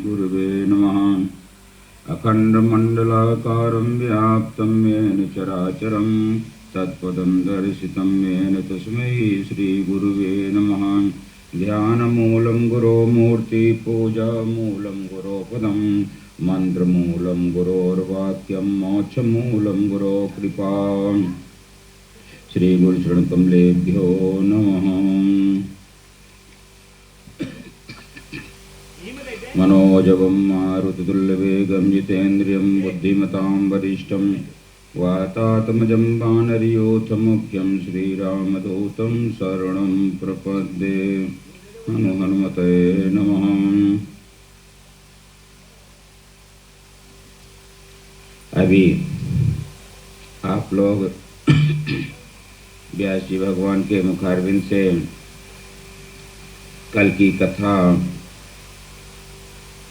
गुरुवे नमः। अखण्डमण्डलाकारं व्याप्तं येन चराचरं तत्पदं दर्शितं येन तस्मै श्रीगुरुवे नमः। ध्यानमूलं गुरो मूर्ति पूजामूलं गुरो पदं मन्त्रमूलं गुरोर्वाक्यं मोक्षमूलं गुरो कृपा। श्रीगुरुचरणकमलेभ्यो नमः। मनोजवं मारुततुल्यवेगं जितेन्द्रियं बुद्धिमतां वरिष्ठं वातात्मजं वानरयूथमुख्यं श्रीरामदूतं शरणं प्रपद्ये। नमो हनुमते नमः। अभी आप लोग व्यास जी भगवान के मुखारविंद से कल की कथा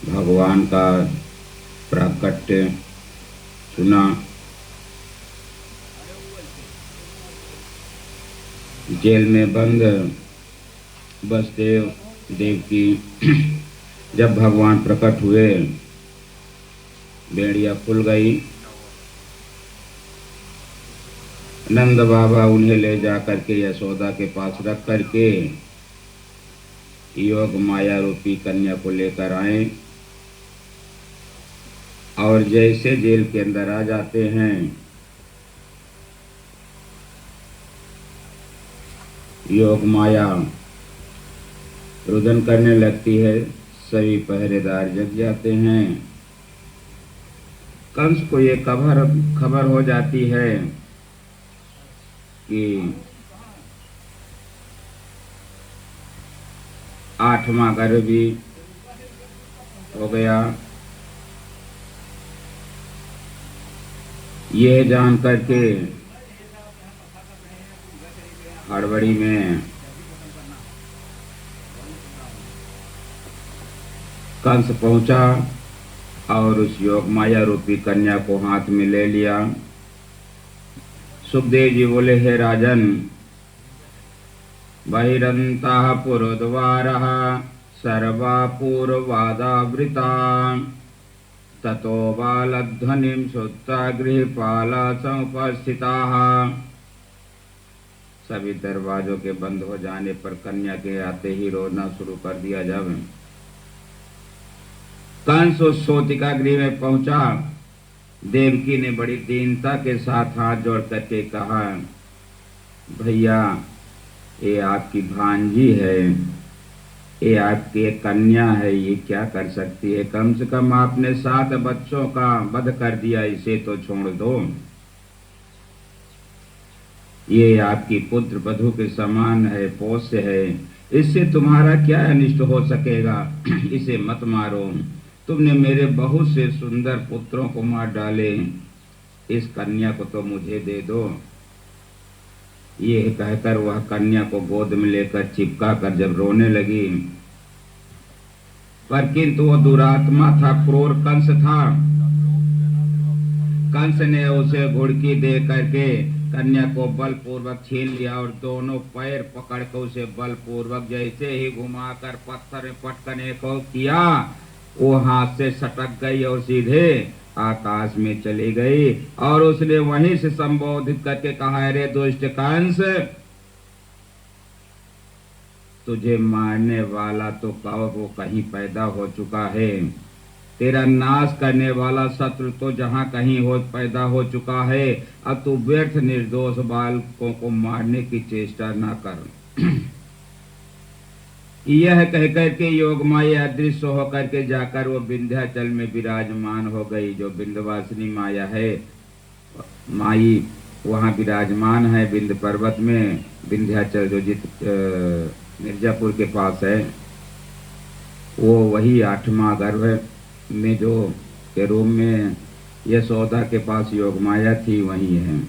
भगवान का प्राकट्य सुना। जेल में बंद वसुदेव देवकी जब भगवान प्रकट हुए, बेड़िया खुल गई। नंद बाबा उन्हें ले जा करके यशोदा के पास रख करके योग माया रूपी कन्या को लेकर आए और जैसे जेल के अंदर आ जाते हैं, योग माया रुदन करने लगती है। सभी पहरेदार जग जाते हैं। कंस को ये खबर हो जाती है कि 8वां गर्भ भी हो गया। ये जान करके हड़बड़ी में कंस पहुंचा और उस योग माया रूपी कन्या को हाथ में ले लिया। सुखदेव जी बोले, हे राजन, बहिरंतः पुरद्वारः सर्वा पूर्ववादावृता ततो बालध्वनिं श्रुत्वा गृहपाला समुपस्थिताः। सभी दरवाजों के बंद हो जाने पर कन्या के आते ही रोना शुरू कर दिया। जब कंस उस सोतिका गृह में पहुंचा, देवकी ने बड़ी दीनता के साथ हाथ जोड़ करके कहा, भैया, ये आपकी भांजी है, ये आपकी कन्या है, ये क्या कर सकती है? कम से कम आपने 7 बच्चों का वध कर दिया, इसे तो छोड़ दो। ये आपकी पुत्र वधू के समान है, पोष्य है, इससे तुम्हारा क्या अनिष्ट हो सकेगा? इसे मत मारो। तुमने मेरे बहुत से सुंदर पुत्रों को मार डाले, इस कन्या को तो मुझे दे दो। ये कहकर वह कन्या को गोद में लेकर चिपका कर जब रोने लगी, पर किंतु वह दुरात्मा था, क्रूर कंस था। कंस ने उसे घुड़की दे करके कन्या को बलपूर्वक छीन लिया और दोनों पैर पकड़कर उसे बलपूर्वक जैसे ही घुमाकर पत्थर में पटकने को किया, वो हाथ से सटक गई और सीधे आकाश में चली गई। और उसने वहीं से संबोधित करके कहा, रे दुष्ट कंस, तुझे मारने वाला तो वो कहीं पैदा हो चुका है, तेरा नाश करने वाला शत्रु तो जहां कहीं पैदा हो चुका है। अब तू व्यर्थ निर्दोष बालकों को मारने की चेष्टा ना कर। यह कहकर के योग माया अदृश्य होकर के जाकर वो विंध्याचल में विराजमान हो गई। जो विंध्यवासिनी माया है, माई वहाँ विराजमान है विंध्य पर्वत में। विंध्याचल जो मिर्जापुर के पास है, वो वही 8वां गर्भ में जो के रूम में यशोदा के पास योग माया थी, वही है।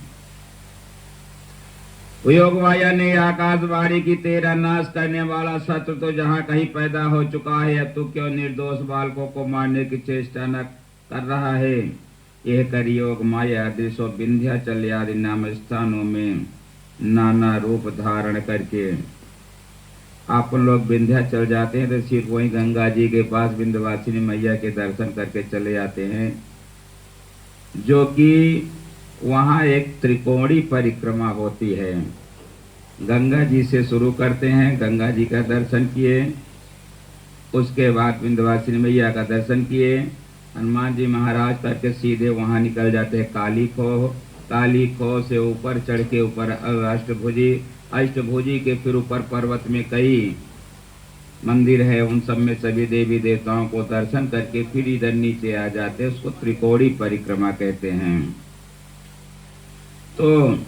योग माया ने आकाशवाणी की, तेरा नाश करने वाला शत्रु तो जहाँ कहीं पैदा हो चुका है, अब तू क्यों निर्दोष बालकों को मारने की चेष्टा न कर रहा है? यह कर योग माया दृश्य विंध्याचल आदि नाम स्थानों में नाना रूप धारण करके आप लोग विंध्याचल जाते हैं तो सिर्फ वहीं गंगा जी के पास विंध्यवासिनी मैया के दर्शन करके चले आते हैं, जो कि वहाँ एक त्रिकोणी परिक्रमा होती है। गंगा जी से शुरू करते हैं, गंगा जी का दर्शन किए, उसके बाद विंध्यवासिनी मैया का दर्शन किए, हनुमान जी महाराज करके सीधे वहाँ निकल जाते हैं काली खो। काली खो से ऊपर चढ़ के ऊपर अष्टभुजी, अष्टभुजी के फिर ऊपर पर्वत में कई मंदिर है, उन सब में सभी देवी देवताओं को दर्शन करके फिर इधर नीचे आ जाते हैं। उसको त्रिकोणी परिक्रमा कहते हैं। तो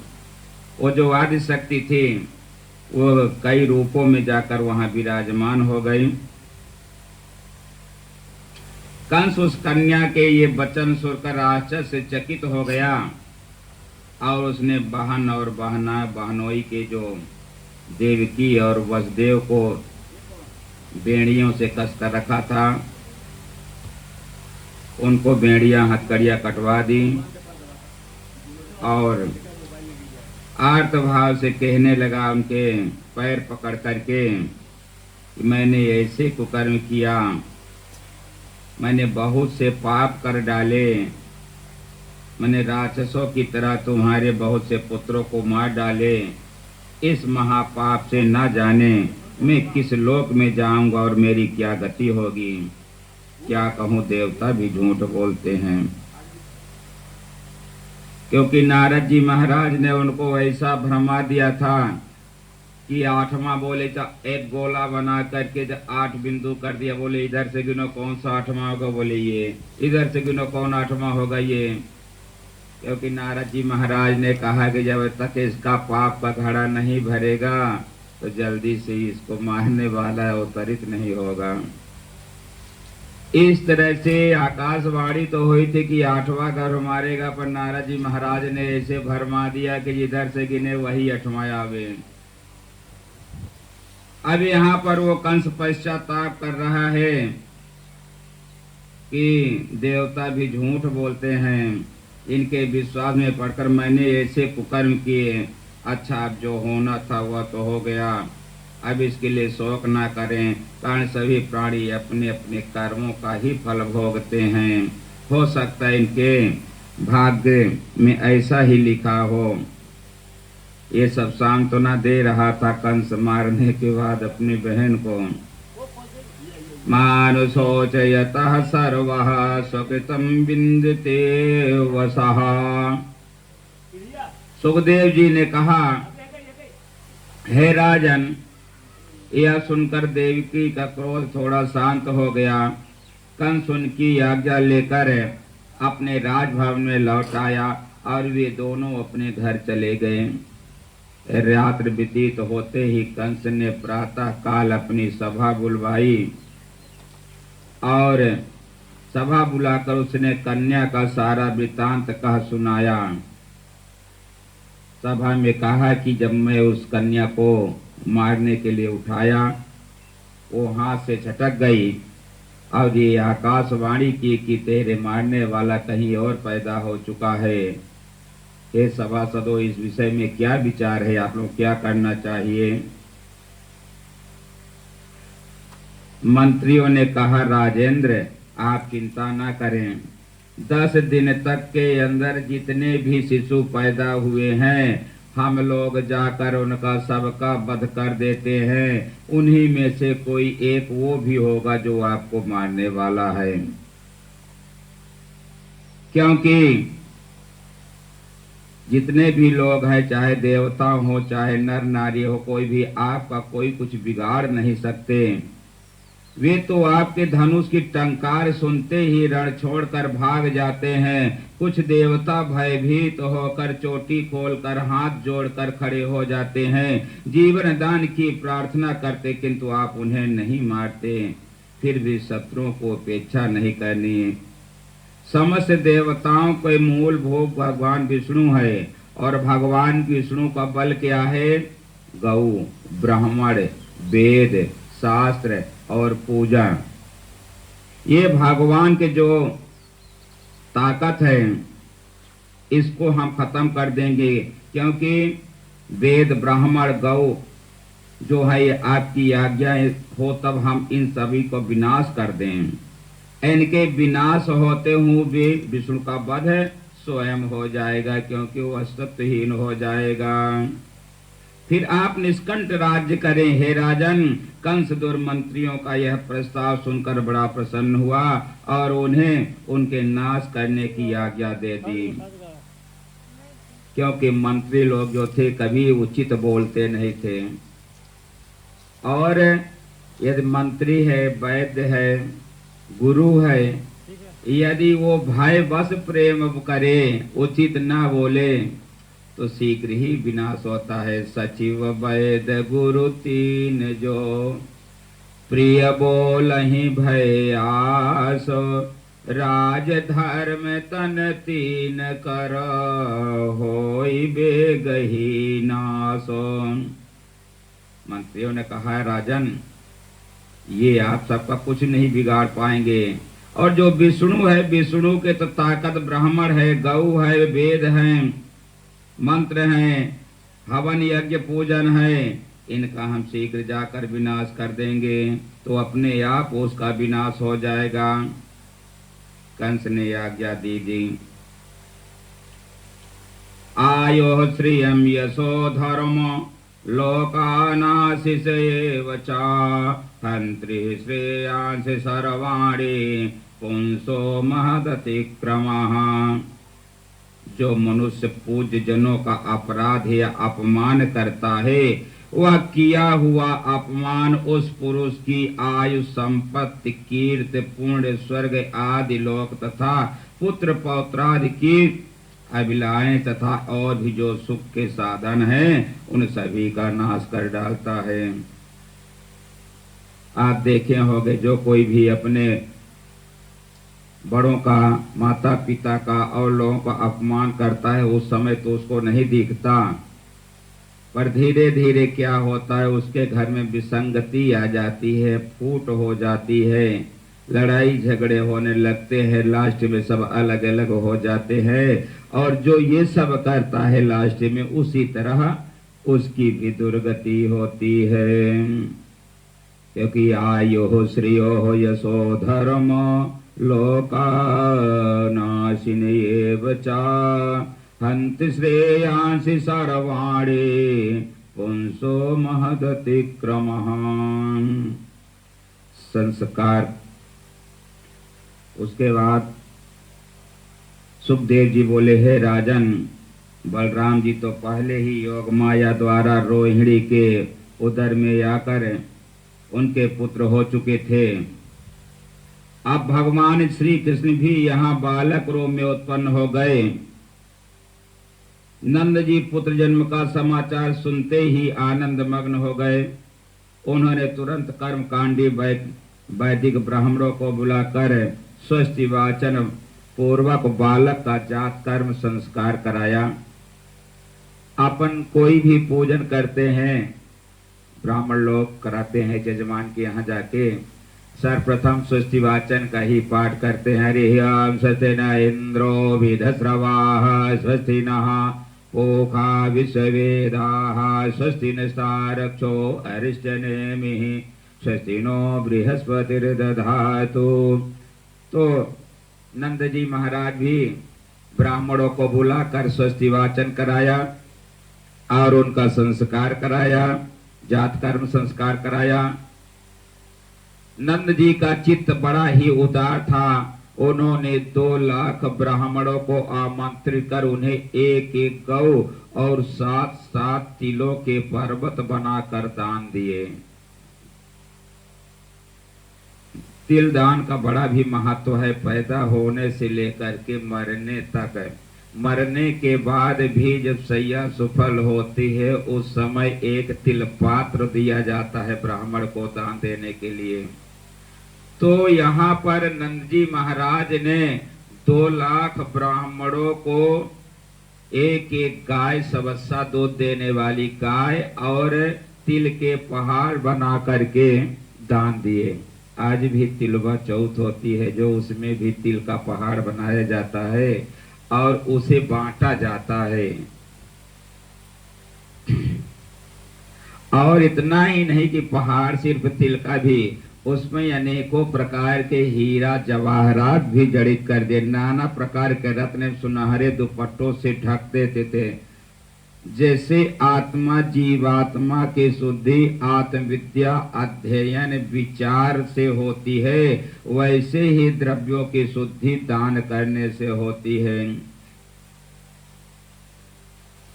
वो जो आदि शक्ति थी वो कई रूपों में जाकर वहां विराजमान हो गई। कंस उस कन्या के ये वचन सुनकर आश्चर्य से चकित हो गया और उसने बहन और बहनोई के जो देवकी और वसुदेव को बेड़ियों से कसकर रखा था, उनको बेड़ियां हथकड़ियां कटवा दी और आर्त भाव से कहने लगा उनके पैर पकड़ करके कि मैंने ऐसे कुकर्म किया, मैंने बहुत से पाप कर डाले, मैंने राक्षसों की तरह तुम्हारे बहुत से पुत्रों को मार डाले। इस महापाप से ना जाने मैं किस लोक में जाऊंगा और मेरी क्या गति होगी। क्या कहूँ, देवता भी झूठ बोलते हैं, क्योंकि नारद जी महाराज ने उनको ऐसा भ्रमा दिया था कि 8वां बोले तो एक गोला बना करके 8 बिंदु कर दिया, बोले इधर से गिनो कौन सा 8वां होगा, बोले ये, इधर से गिनो कौन 8वां होगा ये। क्योंकि नारद जी महाराज ने कहा कि जब तक इसका पाप का घड़ा नहीं भरेगा तो जल्दी से इसको मारने वाला अवतरित नहीं होगा। इस तरह से आकाशवाणी तो हुई थी कि 8वां घर मारेगा, पर नारद जी महाराज ने ऐसे भरमा दिया कि जिधर से गिने वही 8वां आवे। अब यहाँ पर वो कंस पश्चाताप कर रहा है कि देवता भी झूठ बोलते हैं, इनके विश्वास में पड़कर मैंने ऐसे कुकर्म किए। अच्छा, अब जो होना था वह तो हो गया, अब इसके लिए शोक ना करें, कारण सभी प्राणी अपने अपने कर्मों का ही फल भोगते हैं। हो सकता है इनके भाग्य में ऐसा ही लिखा हो। ये सब सांत्वना दे रहा था कंस मारने के बाद अपनी बहन को। मानुषोचयतः सर्वः स्वकृतं विन्दते वसः। सुखदेव जी ने कहा, हे राजन, यह सुनकर देवकी का क्रोध थोड़ा शांत हो गया। कंस उनकी आज्ञा लेकर अपने राजभवन में लौट आया और वे दोनों अपने घर चले गए। रात्रि व्यतीत होते ही कंस ने प्रातः काल अपनी सभा बुलवाई और सभा बुलाकर उसने कन्या का सारा वृतांत कह सुनाया। सभा में कहा कि जब मैं उस कन्या को मारने के लिए उठाया, वो हाथ से छटक गई और ये आकाशवाणी की कि तेरे मारने वाला कहीं और पैदा हो चुका है। हे सभासदों, इस विषय में क्या विचार है, आप लोग क्या करना चाहिए? मंत्रियों ने कहा, राजेंद्र आप चिंता ना करें, 10 दिन तक के अंदर जितने भी शिशु पैदा हुए हैं हम लोग जाकर उनका सबका वध कर देते हैं। उन्हीं में से कोई एक वो भी होगा जो आपको मारने वाला है, क्योंकि जितने भी लोग हैं, चाहे देवता हो चाहे नर नारी हो, कोई भी आपका कोई कुछ बिगाड़ नहीं सकते। वे तो आपके धनुष की टंकार सुनते ही रण छोड़कर भाग जाते हैं। कुछ देवता भयभीत होकर चोटी खोलकर हाथ जोड़कर खड़े हो जाते हैं, जीवन दान की प्रार्थना करते, किंतु आप उन्हें नहीं मारते। फिर भी शत्रुओं को उपेक्षा नहीं करनी। समस्त देवताओं के मूल भोग भगवान विष्णु है और भगवान विष्णु का बल क्या है? गौ, ब्राह्मण, वेद, शास्त्र और पूजा। ये भगवान के जो ताकत है इसको हम खत्म कर देंगे, क्योंकि वेद, ब्राह्मण, गौ जो है आपकी आज्ञा हो तब हम इन सभी को विनाश कर दें। इनके विनाश होते हुए भी विष्णु का वध स्वयं हो जाएगा, क्योंकि वो अस्तित्वहीन हो जाएगा। फिर आप निष्कंठ राज्य करें हे राजन। कंस दुर्मंत्रियों का यह प्रस्ताव सुनकर बड़ा प्रसन्न हुआ और उन्हें उनके नाश करने की आज्ञा दे दी, क्योंकि मंत्री लोग जो थे कभी उचित बोलते नहीं थे। और यदि मंत्री है, वैद्य है, गुरु है, यदि वो भय बस प्रेम करे, उचित ना बोले, तो शीघ्र ही विनाश होता है। सचिव वैद्य गुरु तीन जो प्रिय बोलहि भय आसो, राज धर्म तन तीन कर होई बेगही नासो। मंत्रियों ने कहा राजन, ये आप सबका कुछ नहीं बिगाड़ पाएंगे, और जो विष्णु है, विष्णु के तो ताकत ब्राह्मण है, गौ है, वेद है, मंत्र हैं, हवन यज्ञ पूजन है, इनका हम शीघ्र जाकर विनाश कर देंगे, तो अपने आप उसका विनाश हो जाएगा। कंस ने आज्ञा दी दी। आयो श्रियम यशो धर्म लोकानाशिष एव च, हंत्रि श्रेयांस सर्वाणि पुंसो महदतिक्रमः। जो मनुष्य पूज्य जनों का अपराध या अपमान करता है, वह किया हुआ अपमान उस पुरुष की आयु, संपत्ति, कीर्ति, पुण्य, स्वर्ग आदि लोक तथा पुत्र पौत्रादि की अभिलाएं तथा और भी जो सुख के साधन हैं, उन सभी का नाश कर डालता है। आप देखे होंगे, जो कोई भी अपने बड़ों का, माता पिता का और लोगों का अपमान करता है, उस समय तो उसको नहीं दिखता, पर धीरे धीरे क्या होता है, उसके घर में विसंगति आ जाती है, फूट हो जाती है, लड़ाई झगड़े होने लगते हैं, लास्ट में सब अलग अलग हो जाते हैं। और जो ये सब करता है, लास्ट में उसी तरह उसकी भी दुर्गति होती है। क्योंकि आयो श्रियो यशो धर्म लोकानाशिन एव च, हन्ति श्रेयांसि सर्वाणि पुंसो महदतिक्रमः। संस्कार। उसके बाद सुखदेव जी बोले, हे राजन, बलराम जी तो पहले ही योग माया द्वारा रोहिणी के उदर में आकर उनके पुत्र हो चुके थे। अब भगवान श्री कृष्ण भी यहाँ बालक रूप में उत्पन्न हो गए। नंद जी पुत्र जन्म का समाचार सुनते ही आनंद मग्न हो गए। उन्होंने तुरंत कर्म कांडी वैदिक ब्राह्मणों को बुलाकर स्वस्ति वाचन पूर्वक बालक का जात कर्म संस्कार कराया। अपन कोई भी पूजन करते हैं, ब्राह्मण लोग कराते हैं यजमान के यहाँ जाके, सर्वप्रथम स्वस्ति वाचन का ही पाठ करते हैं। हरिः स्वस्ति न इंद्रो विधस्रवाः, स्वस्ति नः पूषा विश्ववेदाः, स्वस्ति नस्तारक्षो अरिष्टनेमिः, स्वस्ति नो बृहस्पतिर्दधातु। तो नंद जी महाराज भी ब्राह्मणों को बुलाकर स्वस्ति वाचन कराया और उनका संस्कार कराया, जात कर्म संस्कार कराया। नंद जी का चित्त बड़ा ही उदार था। उन्होंने 2 लाख ब्राह्मणों को आमंत्रित कर उन्हें एक एक गौ और 7-7 तिलों के पर्वत बनाकर दान दिए। तिल दान का बड़ा भी महत्व है। पैदा होने से लेकर के मरने तक, मरने के बाद भी जब सैया सफल होती है, उस समय एक तिल पात्र दिया जाता है ब्राह्मण को दान देने के लिए। तो यहाँ पर नंद जी महाराज ने 2 लाख ब्राह्मणों को एक एक गाय, सबस्सा दूध देने वाली गाय और तिल के पहाड़ बना करके दान दिए। आज भी तिलवा चौथ होती है, जो उसमें भी तिल का पहाड़ बनाया जाता है और उसे बांटा जाता है। और इतना ही नहीं कि पहाड़ सिर्फ तिल का भी, उसमें अनेकों प्रकार के हीरा जवाहरात भी जड़ित कर दिए, नाना प्रकार के रत्न सुनहरे दुपट्टों से ढक देते थे। जैसे आत्मा जीवात्मा की शुद्धि आत्मविद्या अध्ययन विचार से होती है, वैसे ही द्रव्यों की शुद्धि दान करने से होती है।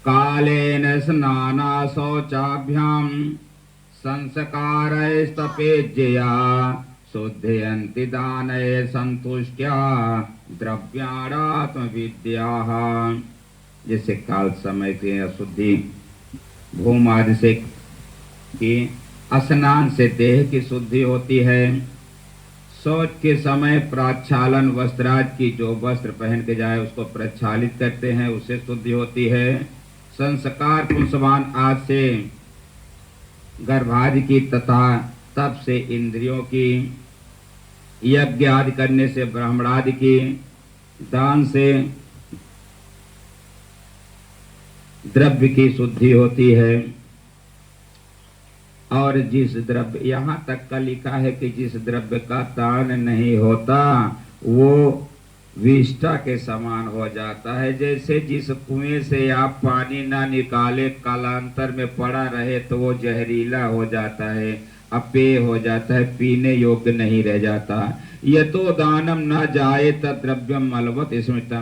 कालेन स्नाना शौचाभ्याम संस्कारस्तपेज्यया शुद्धयन्ति दानये संतुष्ट्या द्रव्याणात्म विद्याः। जैसे काल समय की अशुद्धि भूम आदि से की, स्नान से देह की शुद्धि होती है, शौच के समय प्रक्षालन वस्त्राज की, जो वस्त्र पहन के जाए उसको प्रक्षालित करते हैं, उससे शुद्धि होती है। संस्कार पुंसवान आज से गर्भादि की तथा तप से इंद्रियों की, यज्ञ आदि करने से ब्राह्मणादि की, दान से द्रव्य की शुद्धि होती है। और जिस द्रव्य, यहाँ तक का लिखा है कि जिस द्रव्य का दान नहीं होता वो विष्ठा के समान हो जाता है। जैसे जिस कुएं से आप पानी ना निकाले कालांतर में पड़ा रहे तो वो जहरीला हो जाता है, अपेय हो जाता है, पीने योग्य नहीं रह जाता। यतो दानम न जाए तद्रव्यम मलवत स्मृतम।